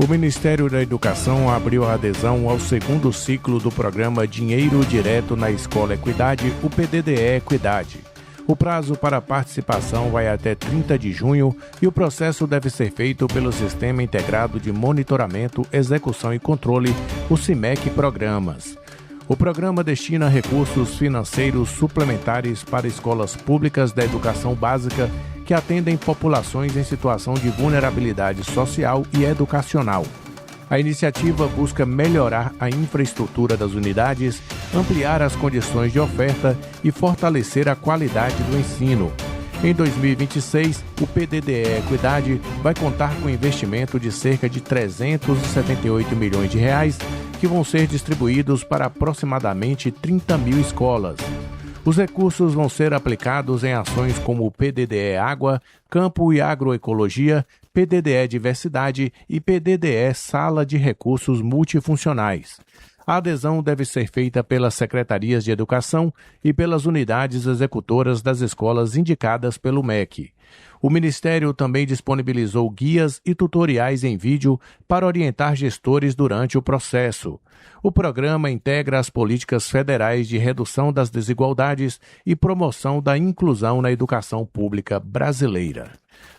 Ministério da Educação abriu a adesão ao segundo ciclo do programa Dinheiro Direto na Escola Equidade, o PDDE Equidade. O prazo para a participação vai até 30 de junho e o processo deve ser feito pelo Sistema Integrado de Monitoramento, Execução e Controle, o SIMEC Programas. O programa destina recursos financeiros suplementares para escolas públicas da educação básica que atendem populações em situação de vulnerabilidade social e educacional. A iniciativa busca melhorar a infraestrutura das unidades, ampliar as condições de oferta e fortalecer a qualidade do ensino. Em 2026, o PDDE Equidade vai contar com investimento de cerca de 378 milhões de reais, que vão ser distribuídos para aproximadamente 30 mil escolas. Os recursos vão ser aplicados em ações como o PDDE Água, Campo e Agroecologia, PDDE Diversidade e PDDE Sala de Recursos Multifuncionais. A adesão deve ser feita pelas secretarias de educação e pelas unidades executoras das escolas indicadas pelo MEC. O Ministério também disponibilizou guias e tutoriais em vídeo para orientar gestores durante o processo. O programa integra as políticas federais de redução das desigualdades e promoção da inclusão na educação pública brasileira.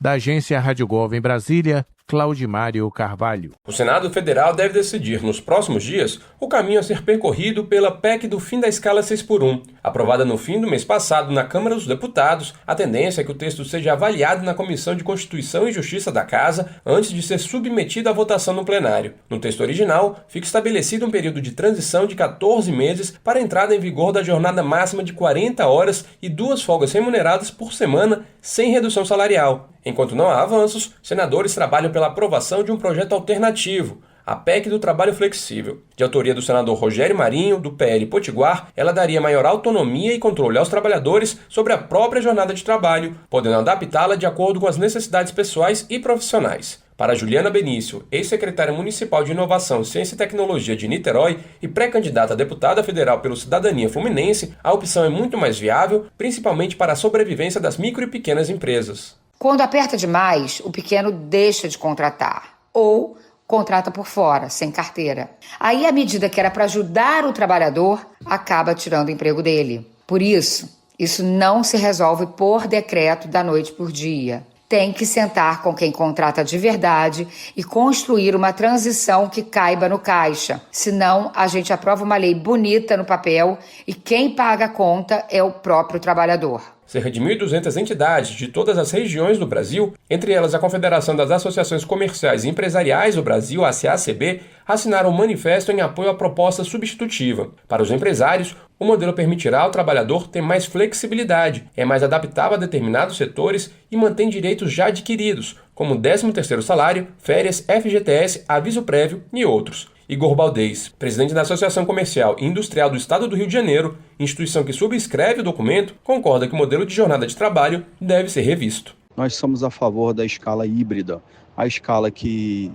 Da Agência Rádio Gov em Brasília, Claudimário Carvalho. O Senado Federal deve decidir nos próximos dias o caminho a ser percorrido pela PEC do fim da escala 6x1. Aprovada no fim do mês passado na Câmara dos Deputados, a tendência é que o texto seja avaliado na Comissão de Constituição e Justiça da Casa antes de ser submetido à votação no plenário. No texto original, fica estabelecido um período de transição de 14 meses para a entrada em vigor da jornada máxima de 40 horas e 2 folgas remuneradas por semana, sem redução salarial. Enquanto não há avanços, senadores trabalham pela aprovação de um projeto alternativo, a PEC do Trabalho Flexível. De autoria do senador Rogério Marinho, do PL Potiguar, ela daria maior autonomia e controle aos trabalhadores sobre a própria jornada de trabalho, podendo adaptá-la de acordo com as necessidades pessoais e profissionais. Para Juliana Benício, ex-secretária municipal de Inovação, Ciência e Tecnologia de Niterói e pré-candidata a deputada federal pelo Cidadania Fluminense, a opção é muito mais viável, principalmente para a sobrevivência das micro e pequenas empresas. Quando aperta demais, o pequeno deixa de contratar ou contrata por fora, sem carteira. Aí a medida que era para ajudar o trabalhador acaba tirando o emprego dele. Por isso não se resolve por decreto da noite por dia. Tem que sentar com quem contrata de verdade e construir uma transição que caiba no caixa. Senão, a gente aprova uma lei bonita no papel e quem paga a conta é o próprio trabalhador. Cerca de 1.200 entidades de todas as regiões do Brasil, entre elas a Confederação das Associações Comerciais e Empresariais do Brasil, a CACB, assinaram um manifesto em apoio à proposta substitutiva. Para os empresários, o modelo permitirá ao trabalhador ter mais flexibilidade, é mais adaptável a determinados setores e mantém direitos já adquiridos, como 13º salário, férias, FGTS, aviso prévio e outros. Igor Baldez, presidente da Associação Comercial e Industrial do Estado do Rio de Janeiro, instituição que subscreve o documento, concorda que o modelo de jornada de trabalho deve ser revisto. Nós somos a favor da escala híbrida, a escala que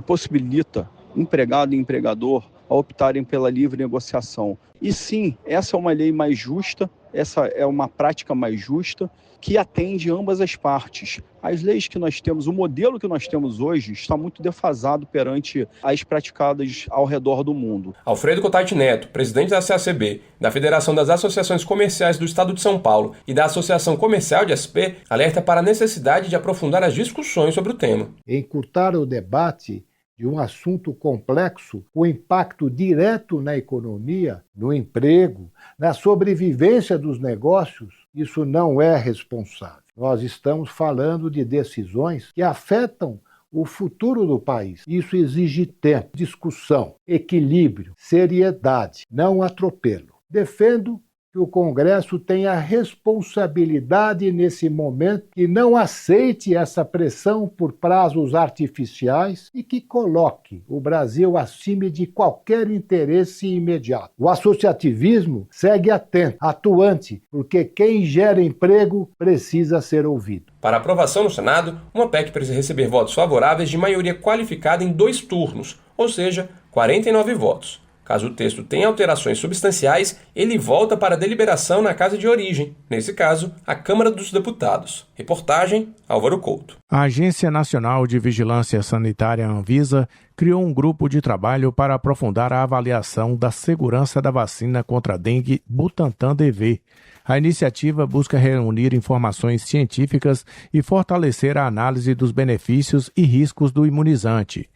possibilita empregado e empregador a optarem pela livre negociação. E sim, essa é uma lei mais justa, essa é uma prática mais justa, que atende ambas as partes. As leis que nós temos, o modelo que nós temos hoje está muito defasado perante as praticadas ao redor do mundo. Alfredo Cotati Neto, presidente da CACB, da Federação das Associações Comerciais do Estado de São Paulo e da Associação Comercial de SP, alerta para a necessidade de aprofundar as discussões sobre o tema. Encurtar o debate de um assunto complexo, com impacto direto na economia, no emprego, na sobrevivência dos negócios, isso não é responsável. Nós estamos falando de decisões que afetam o futuro do país. Isso exige tempo, discussão, equilíbrio, seriedade, não atropelo. Defendo que o Congresso tenha responsabilidade nesse momento e não aceite essa pressão por prazos artificiais e que coloque o Brasil acima de qualquer interesse imediato. O associativismo segue atento, atuante, porque quem gera emprego precisa ser ouvido. Para aprovação no Senado, uma PEC precisa receber votos favoráveis de maioria qualificada em 2 turnos, ou seja, 49 votos. Caso o texto tenha alterações substanciais, ele volta para deliberação na casa de origem, nesse caso, a Câmara dos Deputados. Reportagem, Álvaro Couto. A Agência Nacional de Vigilância Sanitária, Anvisa, criou um grupo de trabalho para aprofundar a avaliação da segurança da vacina contra a dengue Butantan DV. A iniciativa busca reunir informações científicas e fortalecer a análise dos benefícios e riscos do imunizante.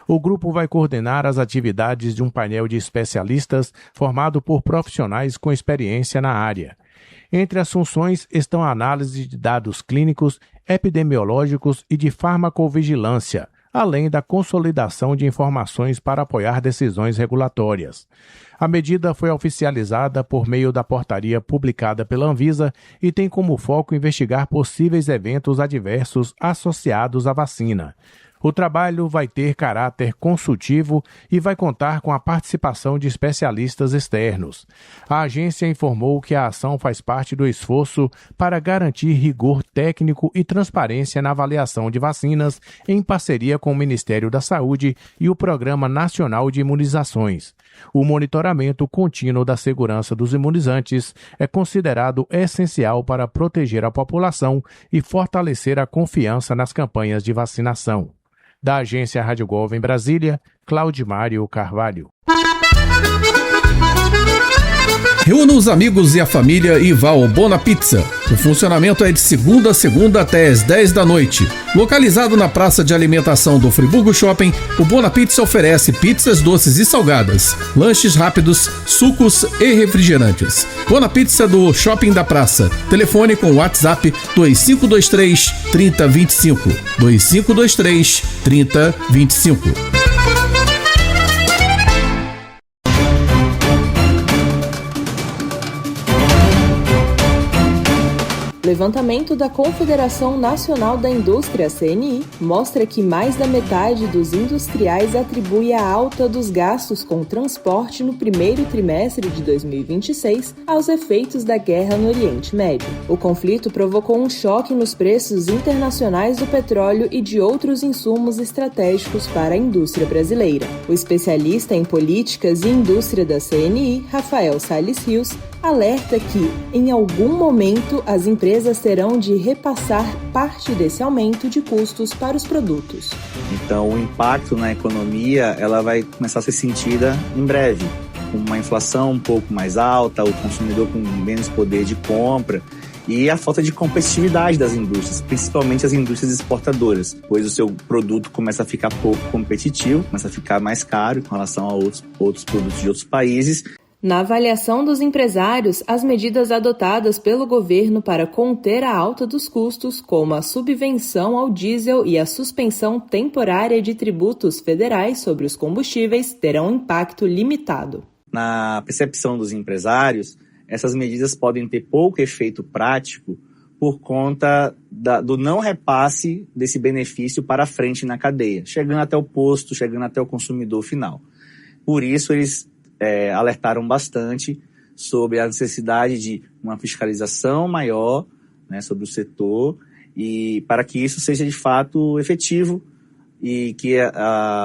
O grupo vai coordenar as atividades de um painel de especialistas formado por profissionais com experiência na área. Entre as funções estão a análise de dados clínicos, epidemiológicos e de farmacovigilância, além da consolidação de informações para apoiar decisões regulatórias. A medida foi oficializada por meio da portaria publicada pela Anvisa e tem como foco investigar possíveis eventos adversos associados à vacina. O trabalho vai ter caráter consultivo e vai contar com a participação de especialistas externos. A agência informou que a ação faz parte do esforço para garantir rigor técnico e transparência na avaliação de vacinas em parceria com o Ministério da Saúde e o Programa Nacional de Imunizações. O monitoramento contínuo da segurança dos imunizantes é considerado essencial para proteger a população e fortalecer a confiança nas campanhas de vacinação. Da agência Rádio Gov em Brasília, Claudimário Carvalho. Reúna os amigos e a família e vá ao Bona Pizza. O funcionamento é de segunda a segunda até às 10 da noite. Localizado na praça de alimentação do Friburgo Shopping, o Bona Pizza oferece pizzas doces e salgadas, lanches rápidos, sucos e refrigerantes. Bona Pizza do Shopping da Praça. Telefone com WhatsApp 2523 3025. 2523 3025. Levantamento da Confederação Nacional da Indústria, CNI, mostra que mais da metade dos industriais atribui a alta dos gastos com transporte no primeiro trimestre de 2026 aos efeitos da guerra no Oriente Médio. O conflito provocou um choque nos preços internacionais do petróleo e de outros insumos estratégicos para a indústria brasileira. O especialista em políticas e indústria da CNI, Rafael Salles Rios, alerta que, em algum momento, as empresas terão de repassar parte desse aumento de custos para os produtos. Então, o impacto na economia ela vai começar a ser sentida em breve, com uma inflação um pouco mais alta, o consumidor com menos poder de compra e a falta de competitividade das indústrias, principalmente as indústrias exportadoras, pois o seu produto começa a ficar pouco competitivo, começa a ficar mais caro em relação a outros produtos de outros países. Na avaliação dos empresários, as medidas adotadas pelo governo para conter a alta dos custos, como a subvenção ao diesel e a suspensão temporária de tributos federais sobre os combustíveis, terão impacto limitado. Na percepção dos empresários, essas medidas podem ter pouco efeito prático por conta do não repasse desse benefício para frente na cadeia, chegando até o posto, chegando até o consumidor final. Por isso, eles alertaram bastante sobre a necessidade de uma fiscalização maior, né, sobre o setor, e para que isso seja de fato efetivo e que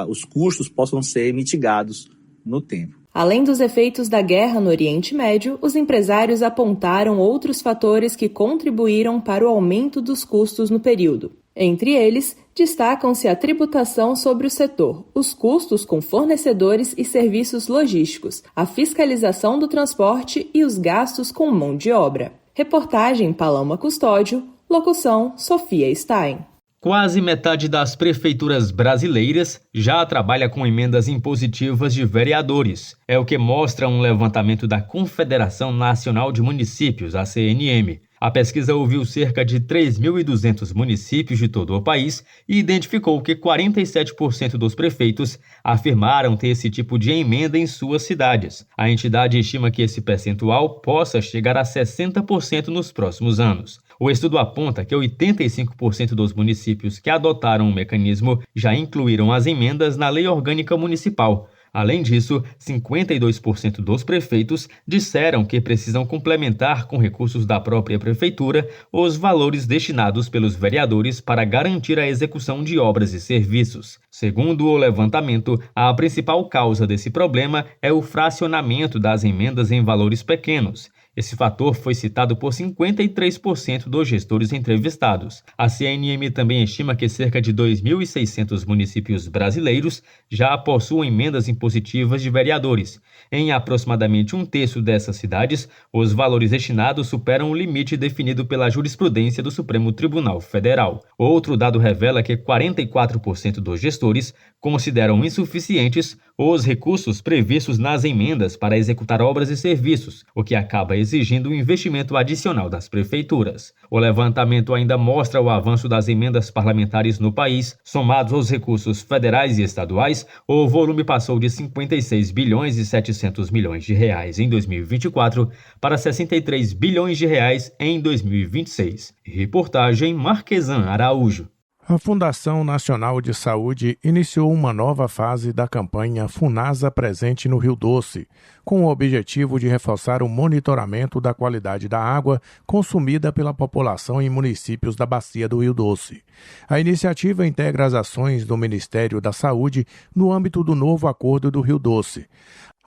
os custos possam ser mitigados no tempo. Além dos efeitos da guerra no Oriente Médio, os empresários apontaram outros fatores que contribuíram para o aumento dos custos no período. Entre eles, destacam-se a tributação sobre o setor, os custos com fornecedores e serviços logísticos, a fiscalização do transporte e os gastos com mão de obra. Reportagem Paloma Custódio, locução Sofia Stein. Quase metade das prefeituras brasileiras já trabalha com emendas impositivas de vereadores. É o que mostra um levantamento da Confederação Nacional de Municípios, a CNM. A pesquisa ouviu cerca de 3.200 municípios de todo o país e identificou que 47% dos prefeitos afirmaram ter esse tipo de emenda em suas cidades. A entidade estima que esse percentual possa chegar a 60% nos próximos anos. O estudo aponta que 85% dos municípios que adotaram o mecanismo já incluíram as emendas na Lei Orgânica Municipal, Além disso, 52% dos prefeitos disseram que precisam complementar com recursos da própria prefeitura os valores destinados pelos vereadores para garantir a execução de obras e serviços. Segundo o levantamento, a principal causa desse problema é o fracionamento das emendas em valores pequenos. Esse fator foi citado por 53% dos gestores entrevistados. A CNM também estima que cerca de 2.600 municípios brasileiros já possuem emendas impositivas de vereadores. Em aproximadamente um terço dessas cidades, os valores destinados superam o limite definido pela jurisprudência do Supremo Tribunal Federal. Outro dado revela que 44% dos gestores consideram insuficientes os recursos previstos nas emendas para executar obras e serviços, o que acaba exigindo um investimento adicional das prefeituras. O levantamento ainda mostra o avanço das emendas parlamentares no país. Somados aos recursos federais e estaduais, o volume passou de 56 bilhões e 700 milhões de reais em 2024 para 63 bilhões de reais em 2026. Reportagem Marquesan Araújo. A Fundação Nacional de Saúde iniciou uma nova fase da campanha Funasa Presente no Rio Doce, com o objetivo de reforçar o monitoramento da qualidade da água consumida pela população em municípios da Bacia do Rio Doce. A iniciativa integra as ações do Ministério da Saúde no âmbito do novo Acordo do Rio Doce.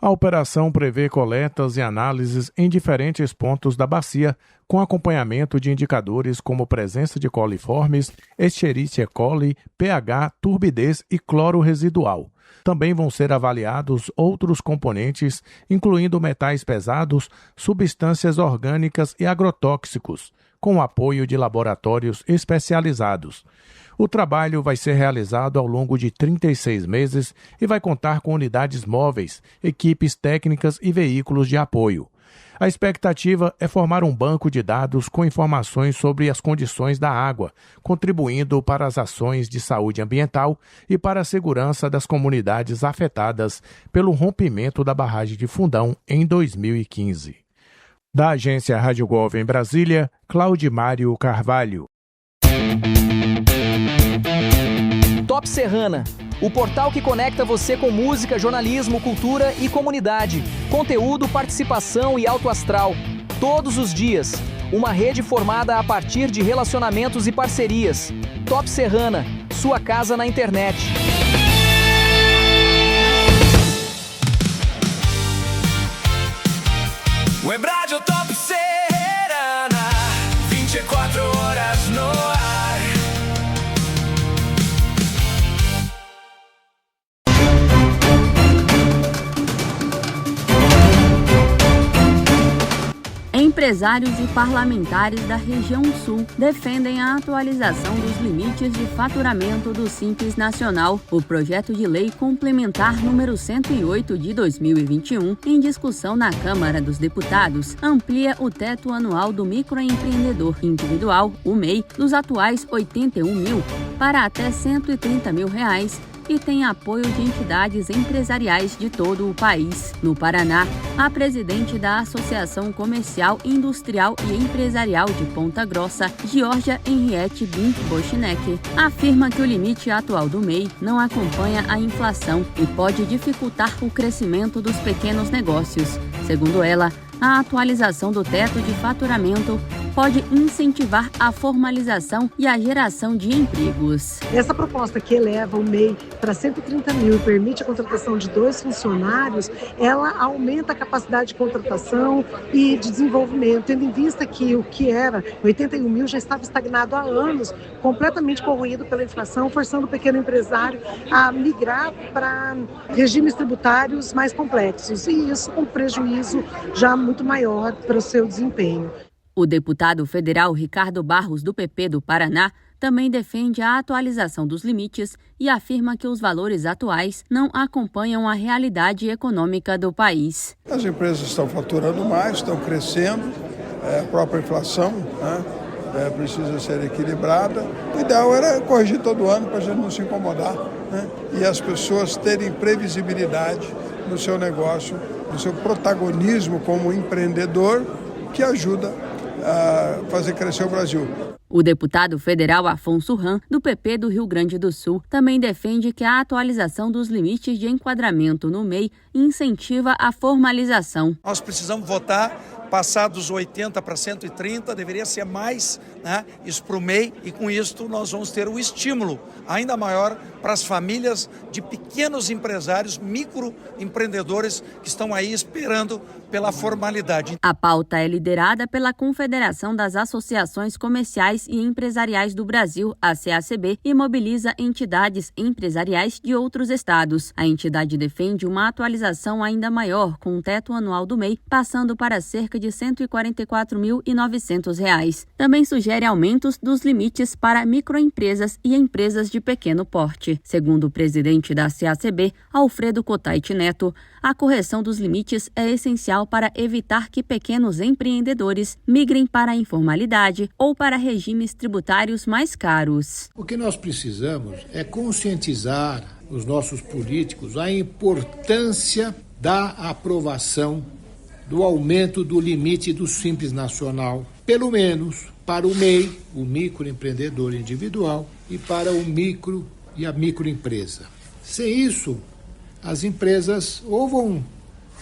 A operação prevê coletas e análises em diferentes pontos da bacia, com acompanhamento de indicadores como presença de coliformes, Escherichia coli, pH, turbidez e cloro residual. Também vão ser avaliados outros componentes, incluindo metais pesados, substâncias orgânicas e agrotóxicos, com o apoio de laboratórios especializados. O trabalho vai ser realizado ao longo de 36 meses e vai contar com unidades móveis, equipes técnicas e veículos de apoio. A expectativa é formar um banco de dados com informações sobre as condições da água, contribuindo para as ações de saúde ambiental e para a segurança das comunidades afetadas pelo rompimento da barragem de Fundão em 2015. Da agência Rádio Gov em Brasília, Claudimário Carvalho. Top Serrana, o portal que conecta você com música, jornalismo, cultura e comunidade. Conteúdo, participação e alto astral. Todos os dias. Uma rede formada a partir de relacionamentos e parcerias. Top Serrana, sua casa na internet. Web Rádio Top Serrana, 24 horas no ar. Empresários e parlamentares da região sul defendem a atualização dos limites de faturamento do Simples Nacional. O projeto de lei complementar número 108 de 2021, em discussão na Câmara dos Deputados, amplia o teto anual do microempreendedor individual, o MEI, dos atuais R$ 81 mil para até R$ 130 mil e tem apoio de entidades empresariais de todo o país. No Paraná, a presidente da Associação Comercial, Industrial e Empresarial de Ponta Grossa, Georgia Henriette Bink-Boschneck, afirma que o limite atual do MEI não acompanha a inflação e pode dificultar o crescimento dos pequenos negócios. Segundo ela, a atualização do teto de faturamento pode incentivar a formalização e a geração de empregos. Essa proposta que eleva o MEI para 130 mil e permite a contratação de 2 funcionários, ela aumenta a capacidade de contratação e de desenvolvimento, tendo em vista que o que era 81 mil já estava estagnado há anos, completamente corroído pela inflação, forçando o pequeno empresário a migrar para regimes tributários mais complexos, e isso com prejuízo já muito maior para o seu desempenho. O deputado federal Ricardo Barros, do PP do Paraná, também defende a atualização dos limites e afirma que os valores atuais não acompanham a realidade econômica do país. As empresas estão faturando mais, estão crescendo, a própria inflação precisa ser equilibrada. O ideal era corrigir todo ano para a gente não se incomodar, e as pessoas terem previsibilidade no seu negócio, no seu protagonismo como empreendedor, que ajuda a fazer crescer o Brasil. O deputado federal Afonso Ram, do PP do Rio Grande do Sul, também defende que a atualização dos limites de enquadramento no MEI incentiva a formalização. Nós precisamos votar, passar dos 80 para 130, deveria ser mais, né, isso para o MEI, e com isso nós vamos ter um estímulo ainda maior para as famílias de pequenos empresários, microempreendedores que estão aí esperando pela formalidade. A pauta é liderada pela Confederação das Associações Comerciais e Empresariais do Brasil, a CACB, e mobiliza entidades empresariais de outros estados. A entidade defende uma atualização ainda maior, com o teto anual do MEI passando para cerca de R$ 144.900. Também sugere aumentos dos limites para microempresas e empresas de pequeno porte. Segundo o presidente da CACB, Alfredo Cotait Neto, a correção dos limites é essencial para evitar que pequenos empreendedores migrem para a informalidade ou para regimes tributários mais caros. O que nós precisamos é conscientizar os nossos políticos a importância da aprovação do aumento do limite do Simples Nacional, pelo menos para o MEI, o microempreendedor individual, e para o micro e a microempresa. Sem isso, as empresas ou vão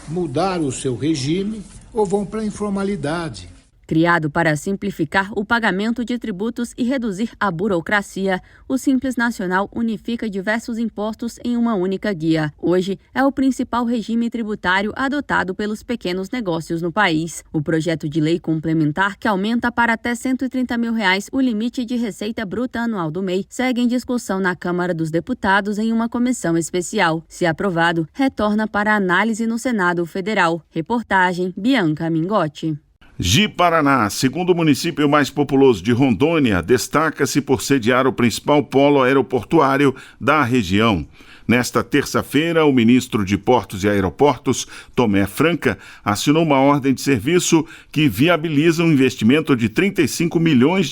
mudar o seu regime ou vão para a informalidade. Criado para simplificar o pagamento de tributos e reduzir a burocracia, o Simples Nacional unifica diversos impostos em uma única guia. Hoje, é o principal regime tributário adotado pelos pequenos negócios no país. O projeto de lei complementar, que aumenta para até R$ 130 mil o limite de receita bruta anual do MEI, segue em discussão na Câmara dos Deputados em uma comissão especial. Se aprovado, retorna para análise no Senado Federal. Reportagem Bianca Mingotti. Ji-Paraná, segundo município mais populoso de Rondônia, destaca-se por sediar o principal polo aeroportuário da região. Nesta terça-feira, o ministro de Portos e Aeroportos, Tomé Franca, assinou uma ordem de serviço que viabiliza um investimento de R$ 35 milhões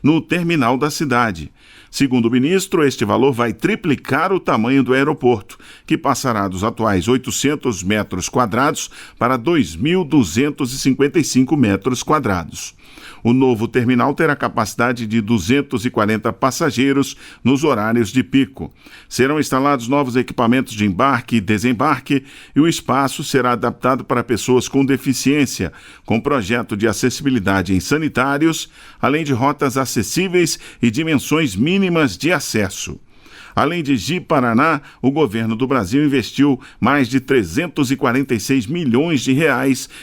no terminal da cidade. Segundo o ministro, este valor vai triplicar o tamanho do aeroporto, que passará dos atuais 800 metros quadrados para 2.255 metros quadrados. O novo terminal terá capacidade de 240 passageiros nos horários de pico. Serão instalados novos equipamentos de embarque e desembarque e o espaço será adaptado para pessoas com deficiência, com projeto de acessibilidade em sanitários, além de rotas acessíveis e dimensões mínimas de acesso. Além de Ji-Paraná, o governo do Brasil investiu mais de R$ 346 milhões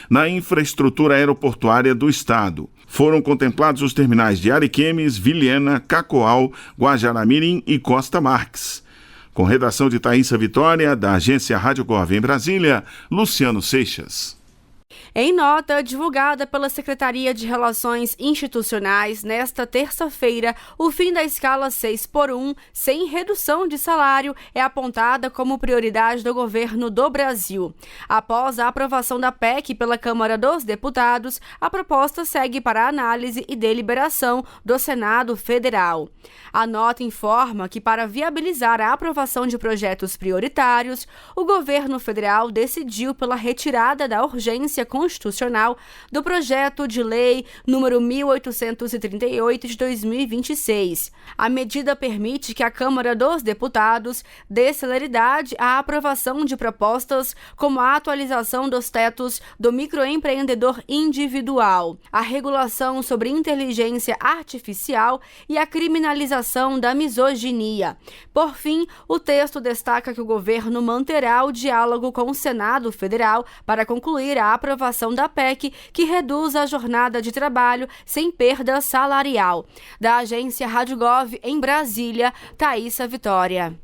na infraestrutura aeroportuária do estado. Foram contemplados os terminais de Ariquemes, Vilhena, Cacoal, Guajará-Mirim e Costa Marques. Com redação de Thaísa Vitória, da agência Rádio Gov em Brasília, Luciano Seixas. Em nota divulgada pela Secretaria de Relações Institucionais nesta terça-feira, o fim da escala 6x1, sem redução de salário, é apontada como prioridade do governo do Brasil. Após a aprovação da PEC pela Câmara dos Deputados, a proposta segue para análise e deliberação do Senado Federal. A nota informa que, para viabilizar a aprovação de projetos prioritários, o governo federal decidiu pela retirada da urgência constitucional do projeto de lei número 1838 de 2026. A medida permite que a Câmara dos Deputados dê celeridade à aprovação de propostas como a atualização dos tetos do microempreendedor individual, a regulação sobre inteligência artificial e a criminalização da misoginia. Por fim, o texto destaca que o governo manterá o diálogo com o Senado Federal para concluir a aprovação da PEC, que reduz a jornada de trabalho sem perda salarial. Da agência Rádio Gov em Brasília, Thaísa Vitória.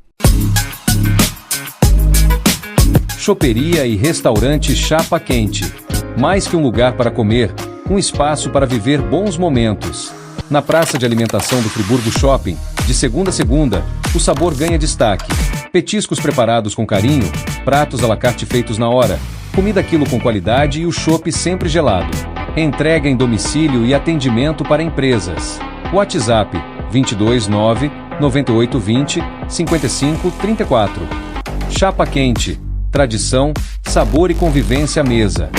Choperia e restaurante Chapa Quente. Mais que um lugar para comer, um espaço para viver bons momentos. Na praça de alimentação do Friburgo Shopping, de segunda a segunda, o sabor ganha destaque. Petiscos preparados com carinho, pratos à la carte feitos na hora, comida quilo com qualidade e o chopp sempre gelado. Entrega em domicílio e atendimento para empresas. WhatsApp 229 9820 5534. Chapa Quente. Tradição, sabor e convivência à mesa.